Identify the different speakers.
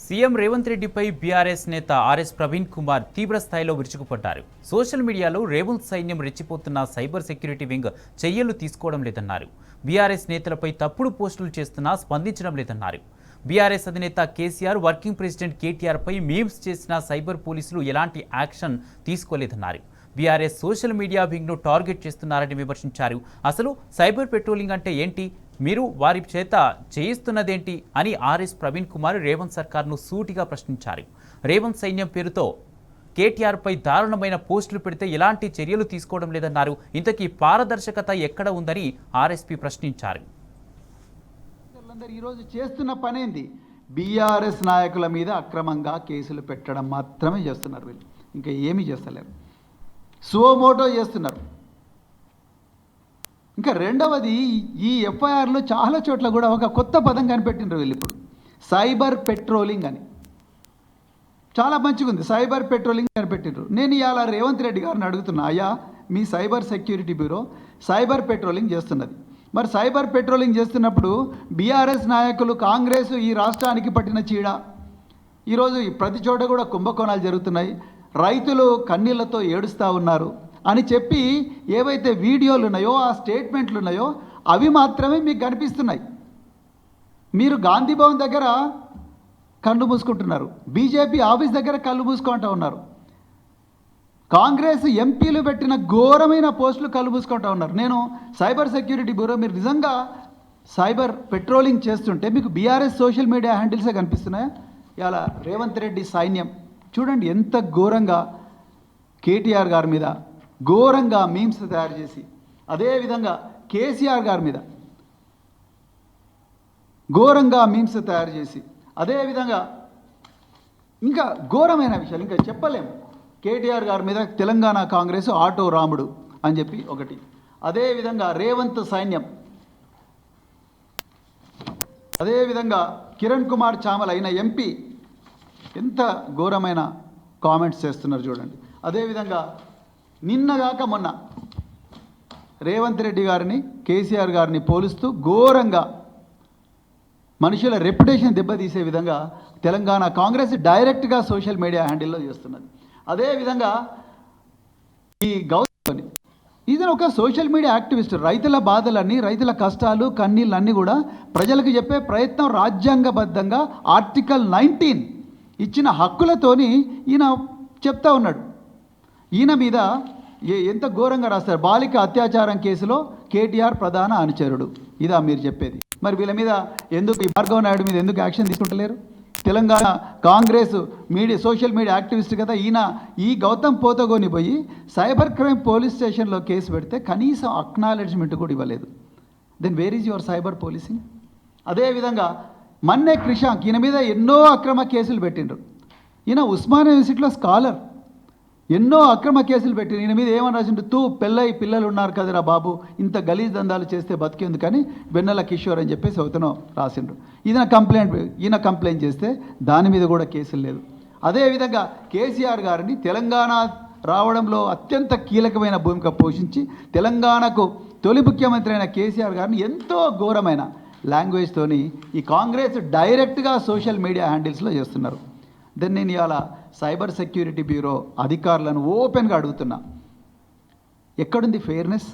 Speaker 1: CM Revanth రెడ్డిపై BRS నేత RS Praveen Kumar తీవ్ర స్థాయిలో విరుచుకుపడ్డారు. సోషల్ మీడియాలో రేవంత్ సైన్యం రెచ్చిపోతున్న సైబర్ సెక్యూరిటీ వింగ్ చర్యలు తీసుకోవడం లేదన్నారు. బీఆర్ఎస్ నేతలపై తప్పుడు పోస్టులు చేస్తున్నా స్పందించడం లేదన్నారు. బీఆర్ఎస్ అధినేత కేసీఆర్, వర్కింగ్ ప్రెసిడెంట్ కేటీఆర్పై మీమ్స్ చేసిన సైబర్ పోలీసులు ఎలాంటి యాక్షన్ తీసుకోలేదన్నారు. బీఆర్ఎస్ సోషల్ మీడియా వింగ్ను టార్గెట్ చేస్తున్నారని విమర్శించారు. అసలు సైబర్ పెట్రోలింగ్ అంటే ఏంటి, మీరు వారి చేత చేయిస్తున్నదేంటి అని ఆర్ఎస్ ప్రవీణ్ కుమార్ రేవంత్ సర్కార్ను సూటిగా ప్రశ్నించారు. రేవంత్ సైన్యం పేరుతో కేటీఆర్పై దారుణమైన పోస్టులు పెడితే ఎలాంటి చర్యలు తీసుకోవడం లేదన్నారు. ఇంతకీ పారదర్శకత ఎక్కడ ఉందని ఆర్ఎస్పీ ప్రశ్నించారు.
Speaker 2: ఈరోజు చేస్తున్న పనేంది? బీఆర్ఎస్ నాయకుల మీద అక్రమంగా కేసులు పెట్టడం మాత్రమే చేస్తున్నారు. వీళ్ళు ఇంకా ఏమీ చేస్తలేరు. సుమోటో చేస్తున్నారు. ఇంకా రెండవది, ఈ ఎఫ్ఐఆర్లో చాలా చోట్ల కూడా ఒక కొత్త పదం కనిపెట్టినారు వీళ్ళు. ఇప్పుడు సైబర్ పెట్రోలింగ్ అని చాలా మంచిగా ఉంది. సైబర్ పెట్రోలింగ్ కనిపెట్టినారు. నేను ఇవాళ రేవంత్ రెడ్డి గారిని అడుగుతున్నా, అయ్యా మీ cyber security bureau cyber patrolling చేస్తున్నది. మరి సైబర్ పెట్రోలింగ్ చేస్తున్నప్పుడు బీఆర్ఎస్ నాయకులు, కాంగ్రెస్ ఈ రాష్ట్రానికి పట్టిన చీడ. ఈరోజు ప్రతి చోట కూడా కుంభకోణాలు జరుగుతున్నాయి, రైతులు కన్నీళ్లతో ఏడుస్తూ ఉన్నారు అని చెప్పి ఏవైతే వీడియోలు ఉన్నాయో, ఆ స్టేట్మెంట్లు ఉన్నాయో అవి మాత్రమే మీకు కనిపిస్తున్నాయి. మీరు గాంధీ భవన్ దగ్గర కళ్ళు మూసుకుంటున్నారు, బీజేపీ ఆఫీస్ దగ్గర కళ్ళు మూసుకుంటూ ఉన్నారు, కాంగ్రెస్ ఎంపీలు పెట్టిన ఘోరమైన పోస్టులు కళ్ళు మూసుకుంటూ ఉన్నారు. నేను సైబర్ సెక్యూరిటీ బ్యూరో, మీరు నిజంగా సైబర్ పెట్రోలింగ్ చేస్తుంటే మీకు బీఆర్ఎస్ సోషల్ మీడియా హ్యాండిల్సే కనిపిస్తున్నాయా? ఇలా రేవంత్ రెడ్డి సైన్యం చూడండి ఎంత ఘోరంగా కేటీఆర్ గారి మీద ఘోరంగా మీమ్స్ తయారు చేసి, అదేవిధంగా కేసీఆర్ గారి మీద ఘోరంగా మీమ్స్ తయారు చేసి, అదేవిధంగా ఇంకా ఘోరమైన విషయాలు ఇంకా చెప్పలేము. కేటీఆర్ గారి మీద తెలంగాణ కాంగ్రెస్ ఆటో రాముడు అని చెప్పి ఒకటి, అదేవిధంగా రేవంత్ సైన్యం, అదేవిధంగా కిరణ్ కుమార్ చామల్ అయిన ఎంపీ ఎంత ఘోరమైన కామెంట్స్ చేస్తున్నారు చూడండి. అదేవిధంగా నిన్నగాక మొన్న రేవంత్ రెడ్డి గారిని, కేసీఆర్ గారిని పోలుస్తూ ఘోరంగా మనుషుల రెప్యుటేషన్ దెబ్బతీసే విధంగా తెలంగాణ కాంగ్రెస్ డైరెక్ట్గా సోషల్ మీడియా హ్యాండిల్లో చేస్తున్నది. అదేవిధంగా ఈ గౌతమ్ ఇది ఒక సోషల్ మీడియా యాక్టివిస్ట్. రైతుల బాధలన్నీ, రైతుల కష్టాలు, కన్నీళ్ళన్నీ కూడా ప్రజలకు చెప్పే ప్రయత్నం రాజ్యాంగబద్ధంగా ఆర్టికల్ 19 ఇచ్చిన హక్కులతోని ఈయన చెప్తా ఉన్నాడు. ఈయన మీద ఎంత ఘోరంగా రాస్తారు. బాలిక అత్యాచారం కేసులో కేటీఆర్ ప్రధాన అనుచరుడు, ఇదా మీరు చెప్పేది? మరి వీళ్ళ మీద ఎందుకు, ఈ భార్గవ నాయుడు మీద ఎందుకు యాక్షన్ తీసుకుంటలేరు? Telangana Congress media social media activist కదా ఈయన. ఈ గౌతమ్ పోతగోని పోయి సైబర్ క్రైమ్ పోలీస్ స్టేషన్లో కేసు పెడితే కనీసం అక్నాలెడ్జ్మెంట్ కూడా ఇవ్వలేదు. Then where is your cyber policing? అదేవిధంగా మన్నే క్రిషాంక్, ఈయన మీద ఎన్నో అక్రమ కేసులు పెట్టిండ్రు. ఈయన ఉస్మానియా యూనివర్సిటీలో స్కాలర్, ఎన్నో అక్రమ కేసులు పెట్టిండ్రు. ఈయన మీద ఏమని రాసిండ్రు? పెళ్ళై పిల్లలు ఉన్నారు కదరా బాబు, ఇంత గలీజ్ దందాలు చేస్తే బతికేందు కానీ వెన్నెల కిషోర్ అని చెప్పేసి అవుతానో రాసిండ్రు. ఈయన కంప్లైంట్ చేస్తే దాని మీద కూడా కేసులు లేదు. అదేవిధంగా కేసీఆర్ గారిని తెలంగాణ రావడంలో అత్యంత కీలకమైన భూమిక పోషించి తెలంగాణకు తొలి ముఖ్యమంత్రి అయిన కేసీఆర్ గారిని ఎంతో ఘోరమైన లాంగ్వేజ్తోని ఈ కాంగ్రెస్ డైరెక్ట్గా సోషల్ మీడియా హ్యాండిల్స్లో చేస్తున్నారు. దెన్ నేను ఇవాళ సైబర్ సెక్యూరిటీ బ్యూరో అధికారులను ఓపెన్గా అడుగుతున్నా, ఎక్కడుంది ఫెయిర్నెస్?